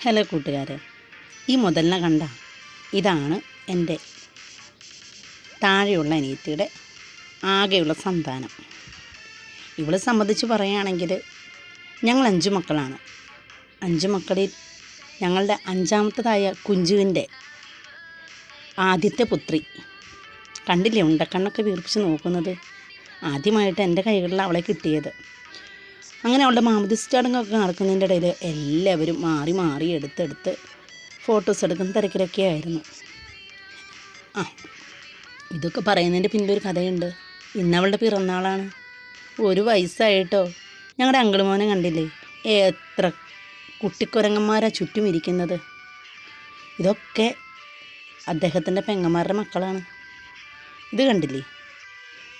Hello കൂട്ടുകാരെ, ഈ മുതലിനെ കണ്ട ഇതാണ് എൻ്റെ താഴെയുള്ള അനിയത്തിയുടെ ആകെയുള്ള സന്താനം. ഇവളെ സംബന്ധിച്ച് പറയുകയാണെങ്കിൽ ഞങ്ങൾ 5 മക്കളാണ്. 5 മക്കളിൽ ഞങ്ങളുടെ 5ാമത്തേതായ കുഞ്ചുവിൻ്റെ ആദ്യത്തെ പുത്രി. കണ്ടില്ലേ ഉണ്ടക്കണ്ണൊക്കെ വീർപ്പിച്ച് നോക്കുന്നത്? ആദ്യമായിട്ട് എൻ്റെ കൈകളിൽ അവളെ കിട്ടിയത്. അങ്ങനെ അവളുടെ മാമോദീസ ചടങ്ങൊക്കെ നടക്കുന്നതിൻ്റെ ഇടയിൽ എല്ലാവരും മാറി മാറി എടുത്തെടുത്ത് ഫോട്ടോസ് എടുക്കുന്ന തിരക്കിലൊക്കെ ആയിരുന്നു. ഇതൊക്കെ പറയുന്നതിൻ്റെ പിന്നിലൊരു കഥയുണ്ട്. ഇന്നവളുടെ പിറന്നാളാണ്. 1 വയസ്സായിട്ടോ. ഞങ്ങളുടെ അങ്കിളുമോനെ കണ്ടില്ലേ, എത്ര കുട്ടിക്കുരങ്ങന്മാരാ ചുറ്റും ഇരിക്കുന്നത്. ഇതൊക്കെ അദ്ദേഹത്തിൻ്റെ പെങ്ങന്മാരുടെ മക്കളാണ്. ഇത് കണ്ടില്ലേ,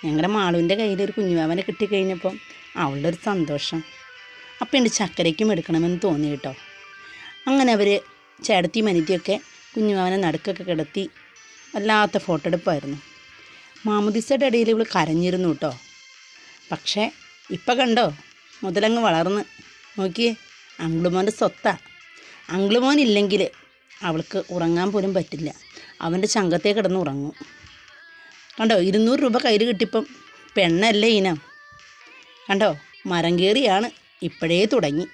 ഞങ്ങളുടെ മാളുവിൻ്റെ കയ്യിലൊരു കുഞ്ഞുവാവനെ കിട്ടിക്കഴിഞ്ഞപ്പം അവളുടെ ഒരു സന്തോഷം. അപ്പം എൻ്റെ ചക്കരയ്ക്കും എടുക്കണമെന്ന് തോന്നി കേട്ടോ. അങ്ങനെ അവർ ചേട്ടത്തിയും അനിയത്തിയൊക്കെ കുഞ്ഞുവാവനെ നടുക്കൊക്കെ കിടത്തി വല്ലാത്ത ഫോട്ടോ എടുപ്പായിരുന്നു. മാമോദീസയുടെ ഇടയിൽ ഇവൾ കരഞ്ഞിരുന്നു കേട്ടോ. പക്ഷേ ഇപ്പം കണ്ടോ, മുതലങ്ങ് വളർന്ന് നോക്കിയേ, അങ്കിളുമോൻ്റെ സ്വത്താണ്. അങ്കിളുമോൻ ഇല്ലെങ്കിൽ അവൾക്ക് ഉറങ്ങാൻ പോലും പറ്റില്ല. അവൻ്റെ ചങ്കത്തേ കിടന്ന് ഉറങ്ങും. കണ്ടോ, 200 രൂപ കയ്യിൽ കിട്ടിയപ്പം പെണ്ണല്ലേ ഇനം. കണ്ടോ, മരം കയറിയാണ്, ഇപ്പോഴേ തുടങ്ങി.